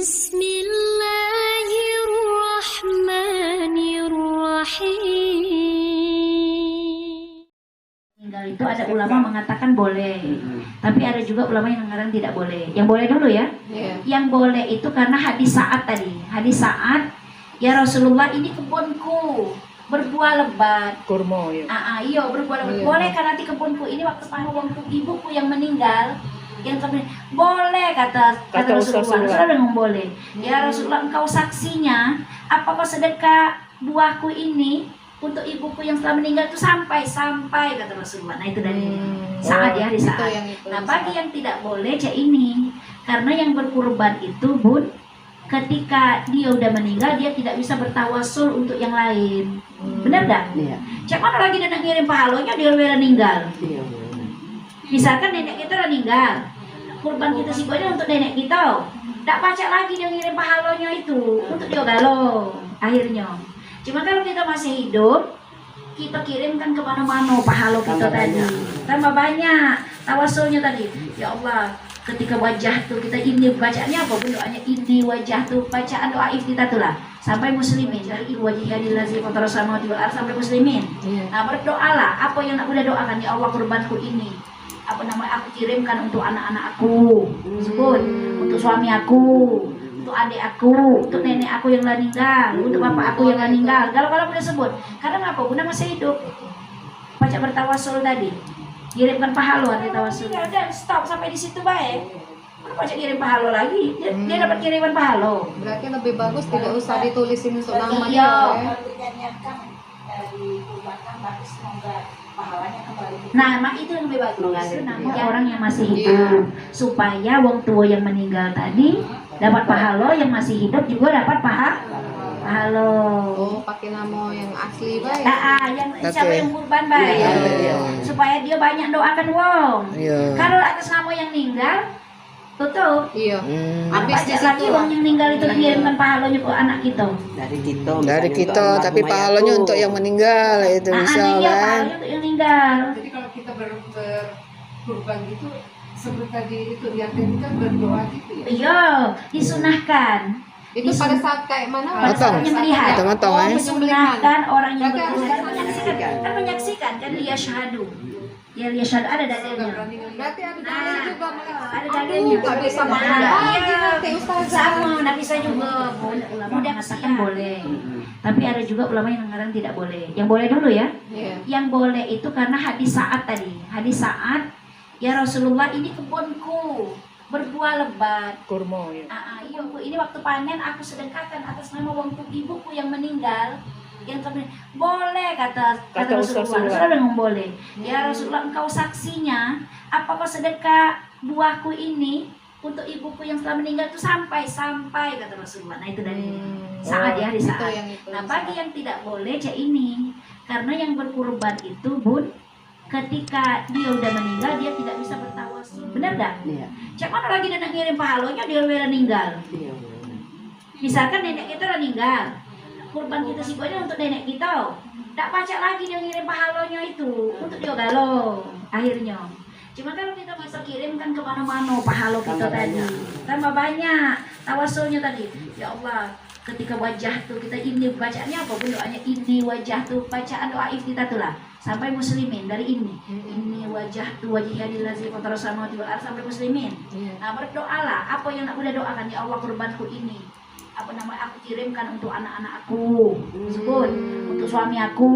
Bismillahirrahmanirrahim. Tinggal itu ada ulama mengatakan boleh, tapi ada juga ulama yang mengatakan tidak boleh. Yang boleh dulu ya. Yang boleh itu karena hadis Sa'ad tadi. Hadis Sa'ad, ya Rasulullah ini kebunku berbuah lebat. Kurma ya. Iya berbuah lebat. Boleh kan nanti kebunku ini waktu pahawangku ibuku yang meninggal. Yang kemudian boleh kata Rasulullah memang boleh. Ya Rasulullah, engkau saksinya, apa kau sedekah buahku ini untuk ibuku yang telah meninggal itu sampai kata Rasulullah. Nah itu dari Saat ya, di Saat. Nah bagi yang tidak boleh cak ini, karena yang berkurban itu bun, ketika dia udah meninggal dia tidak bisa bertawasul untuk yang lain. Benar tak? Iya. Cak mana lagi dia nak ngirim pahalanya dia udah meninggal. Iya. Misalkan nenek kita udah meninggal, kurban kita sibuknya untuk nenek kita, tak baca lagi dia ngirim pahalanya itu untuk dia galau akhirnya. Cuma kalau kita masih hidup, kita kirimkan ke mana-mana pahala kita tadi, tambah banyak tawasulnya tadi. Ya Allah, ketika wajah tuh kita ini bacaannya apa? Doanya ini wajah tuh, bacaan doa kita tuh lah sampai muslimin dari wajhihadillazi fatara samawati wal ardh sampai muslimin. Nah berdoalah apa yang nak boleh doakan. Ya Allah, kurbanku ini apa nama aku kirimkan untuk anak-anak aku, sebut untuk suami aku, untuk adik aku, untuk nenek aku yang meninggal, untuk bapak aku yang meninggal. Kalau boleh sebut, karena apa? Bunda masih hidup. Baca bertawasul tadi, kirimkan pahala ada tawasul. Dan stop sampai di situ baik. Baca kirim pahala lagi, dia dapat kiriman pahala. Berarti lebih bagus tidak usah ditulisin untuk namanya. Iya. Nah, mak itu yang lebih bagus. Itu namanya orang yang masih hidup, supaya wong tua yang meninggal tadi dapat pahala, yang masih hidup juga dapat pahala. Oh, pakai nama yang asli baik. Yang siapa yang kurban baik, supaya dia banyak doakan wong. Kalau atas nama yang meninggal, tutup. Iya. Habis di lagi wong yang meninggal itu kirimkan pahalanya ke anak kita. Dari kita, tapi pahalanya untuk yang meninggal itu Iya, pahalanya untuk yang meninggal. Jadi kalau kita berkurban gitu, seperti tadi itu yang tadi kan berdoa gitu ya. Iya, disunahkan. Itu pada saat kayak mana? Pada saat penyembelihan. Potong-potong, Disunahkan orang yang Berarti berkurban harus menyaksikan kan dia syahadu. Ya syahadu ada dalilnya. Berarti ada dalil juga Ada dalilnya. Nggak bisa makan Nah, lagi nanti ustazah. sama, nggak bisa juga. Ulama udah mengatakan boleh. Tapi ada juga ulama yang mengatakan tidak boleh. Yang boleh dulu ya. Yang boleh itu karena hadis Sa'ad tadi. Hadis Sa'ad, ya Rasulullah ini kebunku berbuah lebat. Kurma ya. Iya Bu, ini waktu panen aku sedekahkan atas nama wongku ibuku yang meninggal. Yang kemudian boleh kata Rasulullah memang boleh. Ya Rasulullah, engkau saksinya, apa kau sedekah buahku ini untuk ibuku yang telah meninggal itu sampai kata Rasulullah. Nah itu dari Saat ya, di Saat. Nah bagi yang tidak boleh cak ini, karena yang berkurban itu bun, ketika dia udah meninggal dia tidak bisa bertawasul. Benar tak? Iya. Cak mana lagi dia nak ngirim pahalanya dia udah meninggal. Misalkan nenek kita udah meninggal, kurban kita sibuknya untuk nenek kita, tak baca lagi dia ngirim pahalanya itu untuk dia galau akhirnya. Cuma kalau kita bisa kirimkan ke mana-mana pahala kita tadi, tambah banyak tawasulnya tadi. Ya Allah, ketika wajah tuh kita ini bacaannya apa? Doanya ini wajah tuh, bacaan doa kita tuh lah sampai muslimin dari ini wajah tuh wajhihadillazi fatara samawati wal ardh sampai muslimin. Nah berdoalah apa yang nak boleh doakan. Ya Allah, kurbanku ini apa nama aku kirimkan untuk anak-anak aku, sebut untuk suami aku,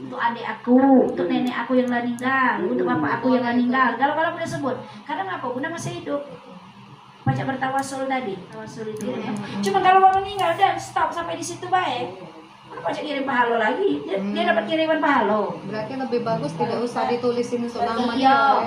untuk adik aku, untuk nenek aku yang meninggal, untuk bapak aku yang meninggal. Kalau boleh sebut, karena apa? Bunda masih hidup. Baca bertawasul tadi, tawasul itu. Cuma kalau orang meninggal dan stop sampai di situ baik. Baca kirim pahala lagi, dia dapat kiriman pahala. Berarti lebih bagus tidak usah ditulisin untuk namanya. Iya.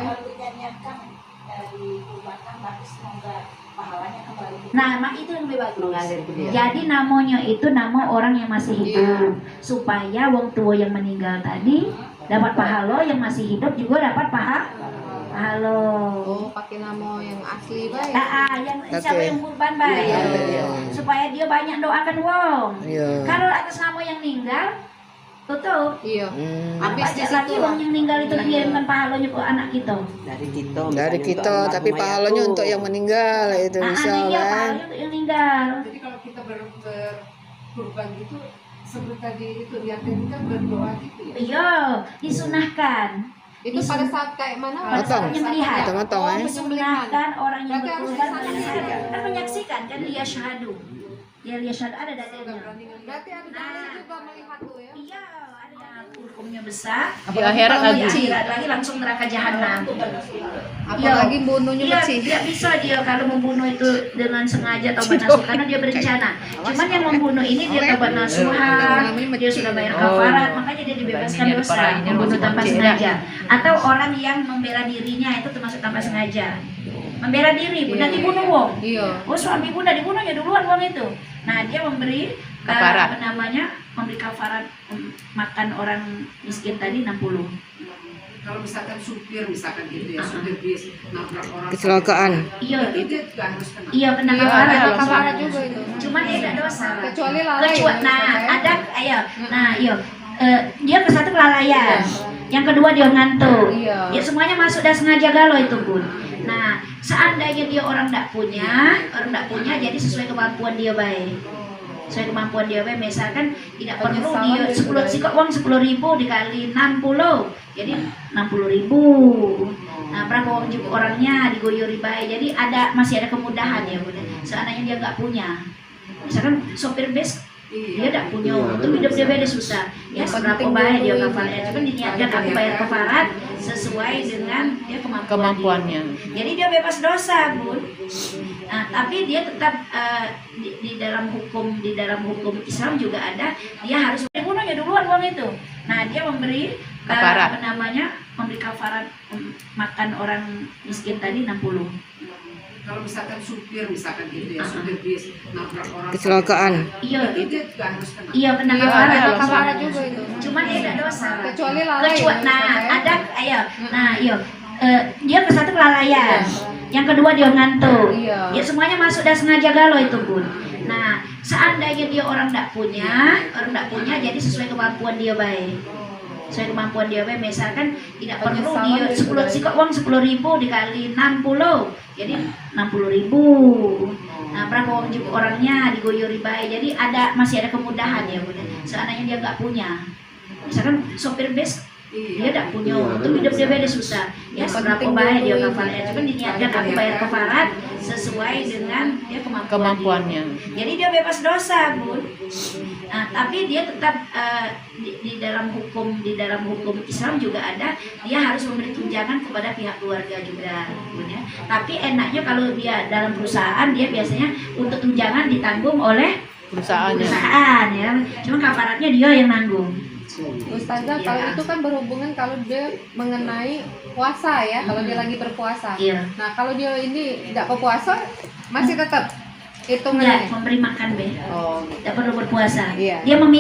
Nah, mak itu yang lebih bagus. Jadi namanya itu nama orang yang masih hidup, supaya wong tua yang meninggal tadi dapat pahala, yang masih hidup juga dapat pahala. Oh, pakai nama yang asli baik. Yang siapa yang kurban baik, supaya dia banyak doakan wong. Kalau atas nama yang meninggal, Tutup. Iya. Habis Habis di lagi situ orang yang meninggal itu dikirimkan pahalanya ke anak kita. Dari kita. Dari kita, tapi pahalanya untuk yang meninggal itu Nah, bisa iya kan. pahalanya untuk yang meninggal. Jadi kalau kita berkurban gitu seperti tadi itu yang tadi kan berdoa gitu ya. Iya, disunahkan. itu pada saat kayak mana? Pada saat penyembelihan. Motong-motong, Oh, eh. penyembelihan. Disunahkan orang yang Berarti harus berkurban disaksikan. kan menyaksikan kan dia syahadu. Dia syahadu ada dalilnya. Berarti ada dalilnya juga melihat tuh ya. Iya, ada hukumnya besar. Di akhirat Kalau di lagi. akhirat lagi langsung neraka jahanam. Apalagi bunuhnya Iya, bersih. tidak bisa dia kalau membunuh itu dengan sengaja atau nasuh karena dia berencana. Cuman yang membunuh ini dia tobat nasuhan, dia sudah bayar kafarat, makanya dia dibebaskan dosa membunuh tanpa sengaja. Atau orang yang membela dirinya itu termasuk tanpa sengaja. Membela diri, nanti bunuh wong. Iya. Oh suami bunda dibunuhnya duluan wong itu. Nah dia memberi Kafarat. apa namanya memberi kafarat makan orang miskin tadi 60. Kalau misalkan supir misalkan gitu ya, supir bis nabrak orang. Kecelakaan. Iya, Itu dia juga harus kena. iya kena Iya, kafarat. ada kafarat juga itu. Cuman dia tidak dosa. Kecuali lalai. Kecuali, ya, nah misalnya. ada, ayo, nah iya. Dia ke satu kelalaian, yang kedua dia ngantuk. Iya. Ya semuanya masuk dan sengaja galau itu pun. Nah seandainya dia orang tidak punya, jadi sesuai kemampuan dia baik. Sesuai kemampuan dia baik, misalkan tidak perlu Penyesalan dia dia 10 sikok uang 10.000 dikali 60, jadi 60.000. Nah berapa uang juga orangnya digoyori baik, jadi masih ada kemudahan ya bunda. Seandainya dia nggak punya, misalkan sopir bus dia tidak punya untuk hidup dia beda susah ya seberapa baik dia kafarnya, cuman diniatkan aku bayar kafarat sesuai dengan dia kemampuannya. Jadi dia bebas dosa bun. Nah tapi dia tetap di dalam hukum Islam juga ada, dia harus dibunuhnya duluan uang itu. Nah dia memberi Kafarat. memberi kafarat makan orang miskin tadi 60. Kalau misalkan supir misalkan gitu ya, supir bis nabrak orang. Kecelakaan. Iya, Itu dia juga harus kena. iya kena Iya, kafarat. ada kafarat juga itu. Cuman dia tidak dosa. Kecuali lalai. Kecuali, ya, nah misalnya. ada, ayo, nah iya. Dia ke satu kelalaian, yang kedua dia ngantuk. Iya. Ya semuanya masuk dan sengaja galau itu pun. Nah seandainya dia orang tidak punya, jadi sesuai kemampuan dia baik. Sesuai kemampuan dia baik, misalkan tidak perlu dia 10 sikok uang 10.000 dikali 60, jadi 60.000. Nah berapa uang juga orangnya digoyori baik, jadi masih ada kemudahan ya bunda. Seandainya dia nggak punya, misalkan sopir bus dia tidak punya untuk hidup dia beda susah ya seberapa baik dia kafarnya, cuman diniatkan aku bayar kafarat sesuai dengan dia kemampuannya. Jadi dia bebas dosa bun. Nah tapi dia tetap di dalam hukum Islam juga ada, dia harus memberi tunjangan kepada pihak keluarga juga bun ya. Tapi enaknya kalau dia dalam perusahaan, dia biasanya untuk tunjangan ditanggung oleh perusahaan ya, cuma kafaratnya dia yang nanggung. Ustazah, Iya. kalau itu kan berhubungan kalau dia mengenai puasa ya, kalau dia lagi berpuasa. Iya. Nah, kalau dia ini tidak berpuasa, masih tetap Enggak, hitungannya. memberi makan be, Oh, tidak perlu berpuasa. Iya. Dia memilih